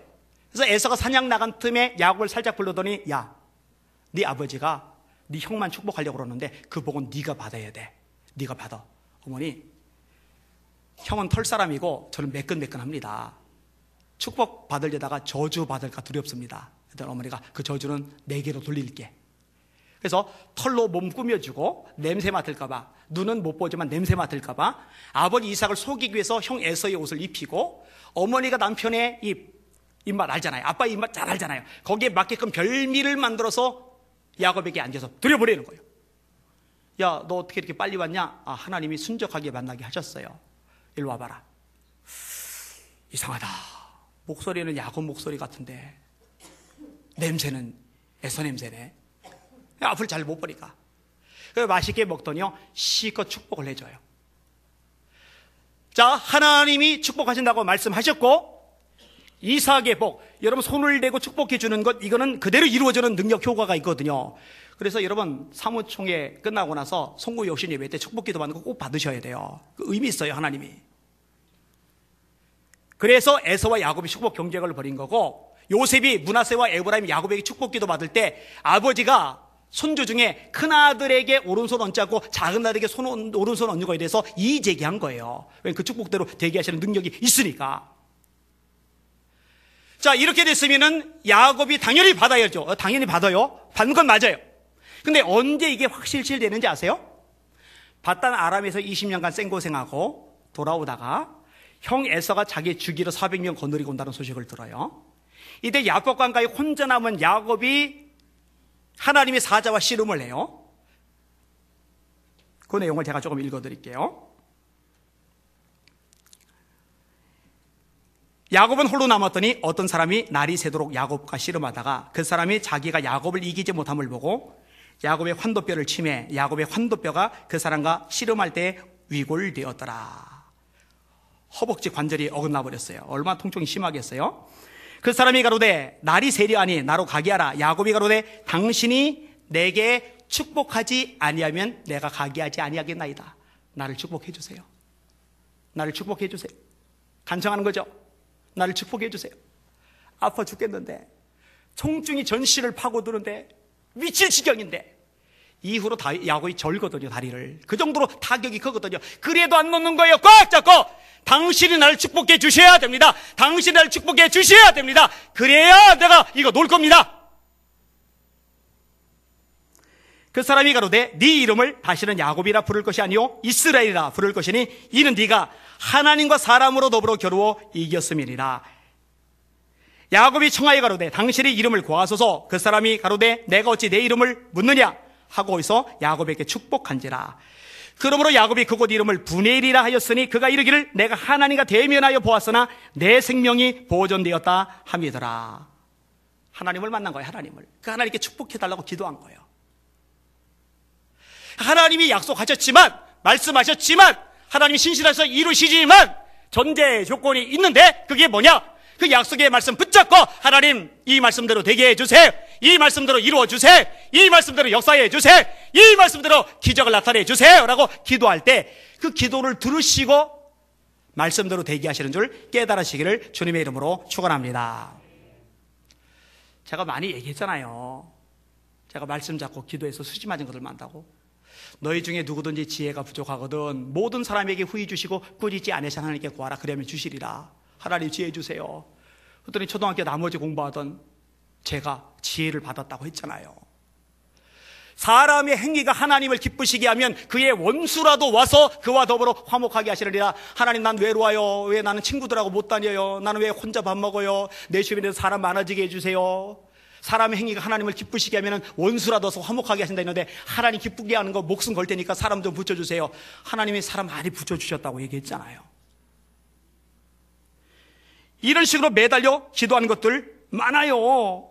그래서 에서가 사냥 나간 틈에 야곱을 살짝 불러더니 야, 네 아버지가 네 형만 축복하려고 그러는데 그 복은 네가 받아야 돼. 네가 받아. 어머니, 형은 털 사람이고 저는 매끈매끈합니다. 축복 받으려다가 저주 받을까 두렵습니다. 그랬더니 어머니가 그 저주는 내게로 돌릴게. 그래서 털로 몸 꾸며주고 냄새 맡을까봐, 눈은 못 보지만 냄새 맡을까봐 아버지 이삭을 속이기 위해서 형 에서의 옷을 입히고, 어머니가 남편의 입맛 알잖아요. 아빠 입맛 잘 알잖아요. 거기에 맞게끔 별미를 만들어서 야곱에게 앉아서 들여보내는 거예요. 야, 너 어떻게 이렇게 빨리 왔냐? 아, 하나님이 순적하게 만나게 하셨어요. 일로 와봐라. 이상하다. 목소리는 야곱 목소리 같은데 냄새는 에서 냄새네. 앞을 잘 못 보니까. 그래서 맛있게 먹더니요, 실컷 축복을 해줘요. 자, 하나님이 축복하신다고 말씀하셨고, 이삭의 복, 여러분 손을 대고 축복해 주는 것, 이거는 그대로 이루어지는 능력 효과가 있거든요. 그래서 여러분 사무총회 끝나고 나서 송구 욕신 예배 때 축복기도 받는 거 꼭 받으셔야 돼요. 그 의미 있어요, 하나님이. 그래서 에서와 야곱이 축복 경쟁을 벌인 거고, 요셉이 므낫세와 에브라임 야곱에게 축복기도 받을 때 아버지가 손주 중에 큰아들에게 오른손 얹자고 작은 아들에게 오른손 얹는 거에 대해서 이의 제기한 거예요. 왜냐하면 그 축복대로 되게 하시는 능력이 있으니까. 자, 이렇게 됐으면은 야곱이 당연히 받아야죠. 당연히 받아요. 받는 건 맞아요. 근데 언제 이게 확 실질되는지 아세요? 바단 아람에서 20년간 생고생하고 돌아오다가 형 에서가 자기 주기로 400명 거느리고 온다는 소식을 들어요. 이때 야복강가에 혼자 남은 야곱이 하나님의 사자와 씨름을 해요. 그 내용을 제가 조금 읽어드릴게요. 야곱은 홀로 남았더니 어떤 사람이 날이 새도록 야곱과 씨름하다가 그 사람이 자기가 야곱을 이기지 못함을 보고 야곱의 환도뼈를 치매 야곱의 환도뼈가 그 사람과 씨름할 때 위골되었더라. 허벅지 관절이 어긋나 버렸어요. 얼마나 통증이 심하겠어요? 그 사람이 가로되 날이 세려하니 나로 가게 하라. 야곱이 가로되 당신이 내게 축복하지 아니하면 내가 가게 하지 아니하겠나이다. 나를 축복해 주세요. 나를 축복해 주세요. 간청하는 거죠. 나를 축복해 주세요. 아파 죽겠는데, 통증이 전신을 파고드는데 미칠 지경인데, 이후로 야곱이 절거든요, 다리를. 그 정도로 타격이 크거든요. 그래도 안 놓는 거예요. 꽉 잡고 당신이 나를 축복해 주셔야 됩니다. 당신이 나를 축복해 주셔야 됩니다. 그래야 내가 이거 놓을 겁니다. 그 사람이 가로되 네 이름을 다시는 야곱이라 부를 것이 아니요 이스라엘이라 부를 것이니 이는 네가 하나님과 사람으로 더불어 겨루어 이겼음이니라. 야곱이 청하여 가로되 당신의 이름을 구하소서. 그 사람이 가로되 내가 어찌 내 이름을 묻느냐 하고 거기서 야곱에게 축복한지라. 그러므로 야곱이 그곳 이름을 브네일이라 하였으니 그가 이르기를 내가 하나님과 대면하여 보았으나 내 생명이 보존되었다 함이더라. 하나님을 만난 거예요. 하나님을. 그 하나님께 축복해달라고 기도한 거예요. 하나님이 약속하셨지만, 말씀하셨지만, 하나님이 신실하셔서 이루시지만 전제 조건이 있는데 그게 뭐냐? 그 약속의 말씀 붙잡고 하나님 이 말씀대로 되게 해주세요. 이 말씀대로 이루어주세요. 이 말씀대로 역사해 주세요. 이 말씀대로 기적을 나타내 주세요 라고 기도할 때 그 기도를 들으시고 말씀대로 되게 하시는 줄 깨달으시기를 주님의 이름으로 축원합니다. 제가 많이 얘기했잖아요. 제가 말씀 잡고 기도해서 수지 맞은 것들 많다고. 너희 중에 누구든지 지혜가 부족하거든 모든 사람에게 후히 주시고 꾸짖지 않으신 하나님께 구하라 그러면 주시리라. 하나님 지혜 주세요. 그랬더니 초등학교 나머지 공부하던 제가 지혜를 받았다고 했잖아요. 사람의 행위가 하나님을 기쁘시게 하면 그의 원수라도 와서 그와 더불어 화목하게 하시리라. 하나님 난 외로워요. 왜 나는 친구들하고 못 다녀요. 나는 왜 혼자 밥 먹어요. 내 주변에서 사람 많아지게 해주세요. 사람의 행위가 하나님을 기쁘시게 하면 원수라도 와서 화목하게 하신다 했는데 하나님 기쁘게 하는 거 목숨 걸 테니까 사람 좀 붙여주세요. 하나님이 사람 많이 붙여주셨다고 얘기했잖아요. 이런 식으로 매달려 기도하는 것들 많아요.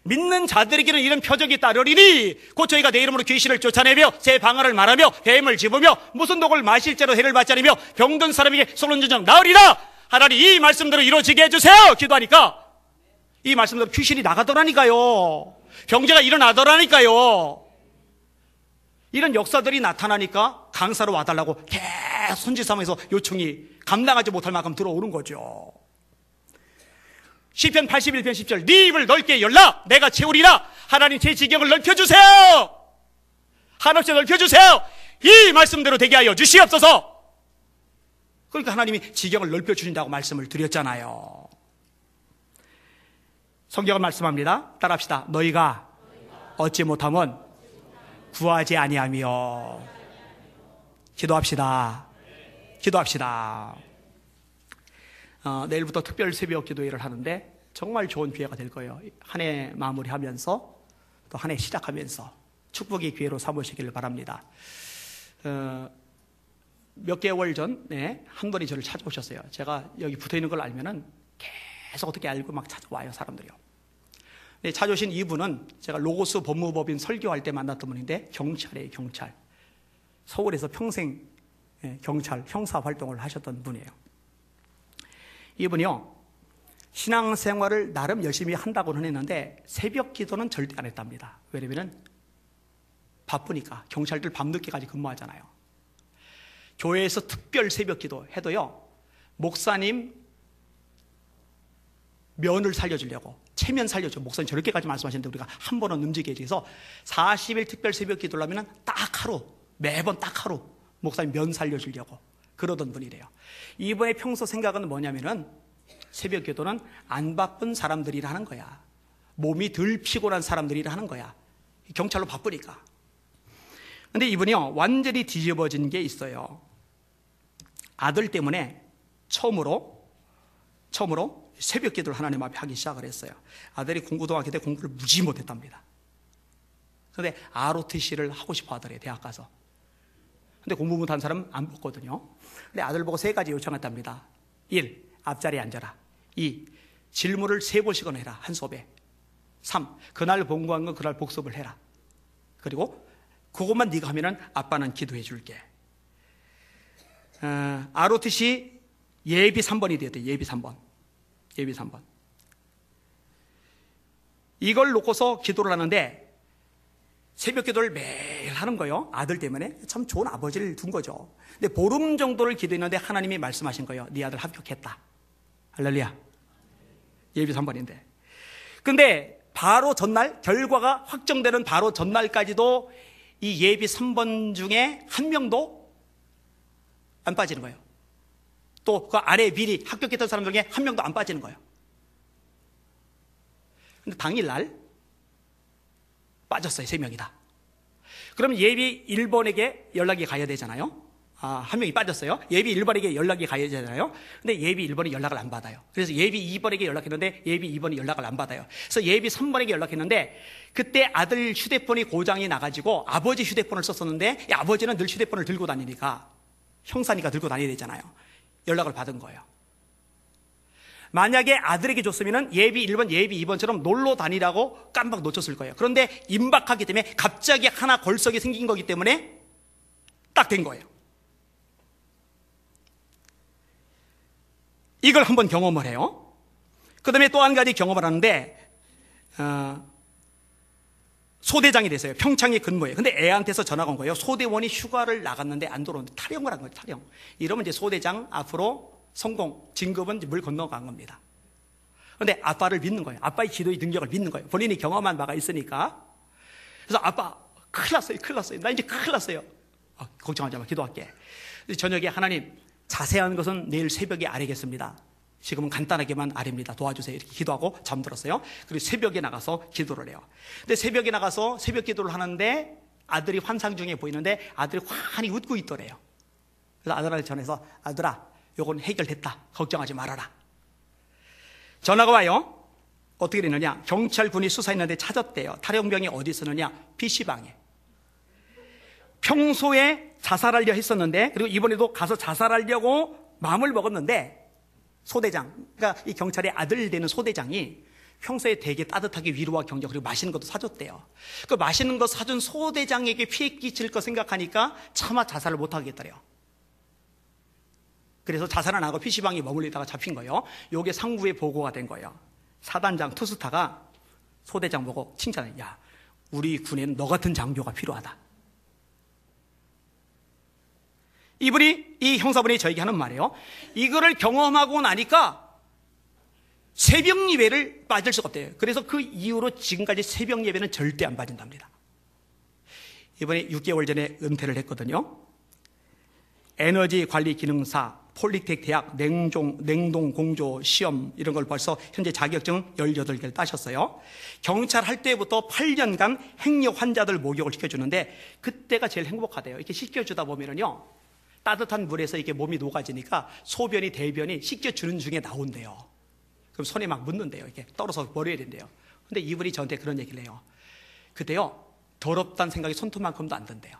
믿는 자들에게는 이런 표적이 따르리니 곧 저희가 내 이름으로 귀신을 쫓아내며 새 방언을 말하며 뱀을 집으며 무슨 독을 마실죄로 해를 받지 않으며 병든 사람에게 소론전정 나으리라. 하나님 이 말씀대로 이루어지게 해주세요. 기도하니까 이 말씀대로 귀신이 나가더라니까요. 병제가 일어나더라니까요. 이런 역사들이 나타나니까 강사로 와달라고 계속 손짓하면서 요청이 감당하지 못할 만큼 들어오는 거죠. 시편 81편 10절 네 입을 넓게 열라 내가 채우리라. 하나님 제 지경을 넓혀주세요. 한없이 넓혀주세요. 이 말씀대로 되게 하여 주시옵소서. 그러니까 하나님이 지경을 넓혀주신다고 말씀을 드렸잖아요. 성경은 말씀합니다. 따라합시다. 너희가 얻지 못하면 구하지 아니하며. 기도합시다. 기도합시다. 내일부터 특별 새벽 기도회를 하는데 정말 좋은 기회가 될 거예요. 한 해 마무리하면서 또 한 해 시작하면서 축복의 기회로 삼으시기를 바랍니다. 몇 개월 전에 한 분이 저를 찾아오셨어요. 제가 여기 붙어 있는 걸 알면은 계속 어떻게 알고 막 찾아와요, 사람들이요. 네, 찾아오신 이분은 제가 로고스 법무법인 설교할 때 만났던 분인데 경찰이에요, 경찰. 서울에서 평생 경찰 형사 활동을 하셨던 분이에요. 이분이요, 신앙생활을 나름 열심히 한다고는 했는데 새벽 기도는 절대 안 했답니다. 왜냐면 바쁘니까. 경찰들 밤늦게까지 근무하잖아요. 교회에서 특별 새벽 기도 해도요, 목사님 면을 살려주려고, 체면 살려줘. 목사님 저렇게까지 말씀하시는데 우리가 한 번은 움직여야지 해서 40일 특별 새벽 기도를 하면 딱 하루, 매번 딱 하루 목사님 면 살려주려고 그러던 분이래요. 이분의 평소 생각은 뭐냐면은 새벽 기도는 안 바쁜 사람들이라 하는 거야. 몸이 덜 피곤한 사람들이라 하는 거야. 경찰로 바쁘니까. 근데 이분이요, 완전히 뒤집어진 게 있어요. 아들 때문에 처음으로 새벽 기도를 하나님 앞에 하기 시작을 했어요. 아들이 공부등학교 때 공부를 무지 못했답니다. 그런데 ROTC를 하고 싶어 하더래요, 대학 가서. 근데 공부 못한 사람은 안 뽑거든요. 근데 아들 보고 3가지 요청했답니다. 1. 앞자리에 앉아라. 2. 질문을 3번씩은 해라, 한 수업에. 3. 그날 공부한 건 그날 복습을 해라. 그리고 그것만 네가 하면은 아빠는 기도해 줄게. ROTC 예비 3번이 돼야 돼. 예비 3번. 예비 3번. 이걸 놓고서 기도를 하는데 새벽 기도를 매일 하는 거예요. 아들 때문에. 참 좋은 아버지를 둔 거죠. 근데 보름 정도를 기도했는데 하나님이 말씀하신 거예요. 네 아들 합격했다. 할렐루야. 예비 3번인데. 근데 바로 전날, 결과가 확정되는 바로 전날까지도 이 예비 3번 중에 한 명도 안 빠지는 거예요. 또 그 아래 미리 합격했던 사람들 중에 한 명도 안 빠지는 거예요. 근데 당일날 빠졌어요. 3명이 다. 그러면 예비 1번에게 연락이 가야 되잖아요. 한 명이 빠졌어요. 예비 1번에게 연락이 가야 되잖아요. 근데 예비 1번이 연락을 안 받아요. 그래서 예비 2번에게 연락했는데 예비 2번이 연락을 안 받아요. 그래서 예비 3번에게 연락했는데 그때 아들 휴대폰이 고장이 나가지고 아버지 휴대폰을 썼었는데 아버지는 늘 휴대폰을 들고 다니니까, 형사니까 들고 다녀야 되잖아요. 연락을 받은 거예요. 만약에 아들에게 줬으면 예비 1번, 예비 2번처럼 놀러 다니라고 깜빡 놓쳤을 거예요. 그런데 임박하기 때문에 갑자기 하나 걸석이 생긴 거기 때문에 딱 된 거예요. 이걸 한번 경험을 해요. 그 다음에 또 한 가지 경험을 하는데 소대장이 됐어요. 평창에 근무해요. 근데 애한테서 전화가 온 거예요. 소대원이 휴가를 나갔는데 안 들어오는데 탈영을 한 거예요. 탈영. 이러면 이제 소대장 앞으로 성공, 진급은 물 건너간 겁니다. 그런데 아빠를 믿는 거예요. 아빠의 기도의 능력을 믿는 거예요. 본인이 경험한 바가 있으니까. 그래서 아빠 큰일 났어요. 큰일 났어요. 나 이제 큰일 났어요. 걱정하지 마. 기도할게. 저녁에 하나님, 자세한 것은 내일 새벽에 알겠습니다. 지금은 간단하게만 아립니다. 도와주세요. 이렇게 기도하고 잠들었어요. 그리고 새벽에 나가서 기도를 해요. 근데 새벽에 나가서 새벽 기도를 하는데 아들이 환상 중에 보이는데 아들이 환히 웃고 있더래요. 그래서 아들한테 전해서 아들아, 요건 해결됐다. 걱정하지 말아라. 전화가 와요. 어떻게 되느냐? 경찰군이 수사했는데 찾았대요. 탈영병이 어디 있었느냐? PC방에. 평소에 자살하려 했었는데, 그리고 이번에도 가서 자살하려고 마음을 먹었는데 소대장, 그러니까 이 경찰의 아들 되는 소대장이 평소에 되게 따뜻하게 위로와 격려 그리고 맛있는 것도 사줬대요. 그 맛있는 거 사준 소대장에게 피해 끼칠 거 생각하니까 차마 자살을 못 하겠더래요. 그래서 자살을 안 하고 PC방에 머물리다가 잡힌 거예요. 요게 상부에 보고가 된 거예요. 사단장 투스타가 소대장 보고 칭찬해요. 야, 우리 군에는 너 같은 장교가 필요하다. 이 형사분이 저에게 하는 말이에요. 이거를 경험하고 나니까 새벽 예배를 빠질 수가 없대요. 그래서 그 이후로 지금까지 새벽 예배는 절대 안 빠진답니다. 이번에 6개월 전에 은퇴를 했거든요. 에너지 관리 기능사, 폴리텍 대학 냉동 공조 시험 이런 걸 벌써 현재 자격증 18개를 따셨어요. 경찰 할 때부터 8년간 행력 환자들 목욕을 시켜주는데 그때가 제일 행복하대요. 이렇게 시켜주다 보면은요, 따뜻한 물에서 이렇게 몸이 녹아지니까 소변이 대변이 씻겨주는 중에 나온대요. 그럼 손에 막 묻는데요. 이렇게 떨어서 버려야 된대요. 근데 이분이 저한테 그런 얘기를 해요. 그때요, 더럽다는 생각이 손톱만큼도 안 든대요.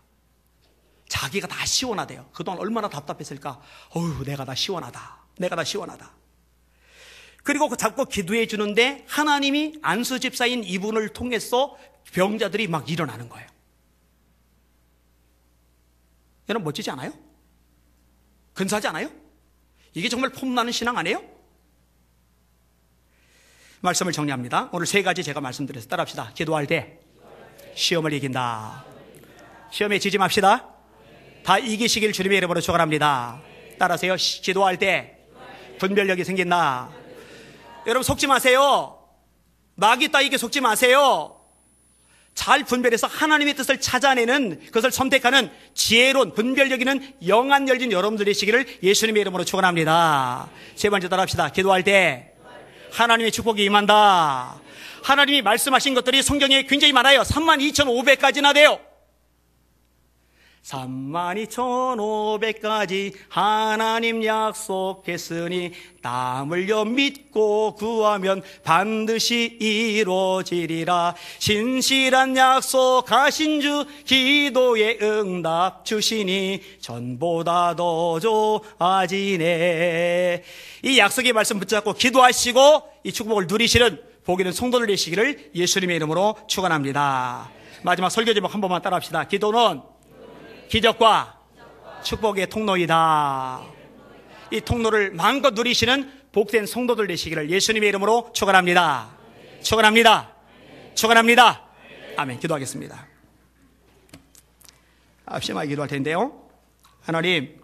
자기가 다 시원하대요. 그동안 얼마나 답답했을까. 어휴, 내가 다 시원하다. 내가 다 시원하다. 그리고 자꾸 기도해 주는데 하나님이 안수 집사인 이분을 통해서 병자들이 막 일어나는 거예요. 여러분 멋지지 않아요? 근사하지 않아요? 이게 정말 폼나는 신앙 아니에요? 말씀을 정리합니다. 오늘 세 가지 제가 말씀드려서 따라합시다. 기도할 때 시험을 이긴다. 시험에 지지 맙시다. 다 이기시길 주님의 이름으로 축원합니다. 따라하세요. 기도할 때 분별력이 생긴다. 여러분 속지 마세요. 마귀 따위게 속지 마세요. 잘 분별해서 하나님의 뜻을 찾아내는, 그것을 선택하는 지혜로운 분별력 있는 영안 열린 여러분들 되시기를 예수님의 이름으로 축원합니다. 세 번째 따라합시다. 기도할 때 하나님의 축복이 임한다. 하나님이 말씀하신 것들이 성경에 굉장히 많아요. 32,500가지나 돼요. 32,500가지 하나님 약속했으니 땀 흘려 믿고 구하면 반드시 이루어지리라. 신실한 약속하신 주 기도에 응답 주시니 전보다 더 좋아지네. 이 약속의 말씀 붙잡고 기도하시고 이 축복을 누리시는 복 있는 성도들 되시기를 예수님의 이름으로 축원합니다. 마지막 설교 제목 한 번만 따라합시다. 기도는 기적과 축복의 통로이다. 이 통로를 마음껏 누리시는 복된 성도들 되시기를 예수님의 이름으로 축원합니다. 축원합니다. 축원합니다. 아멘. 기도하겠습니다. 심하게 기도할 텐데요. 하나님,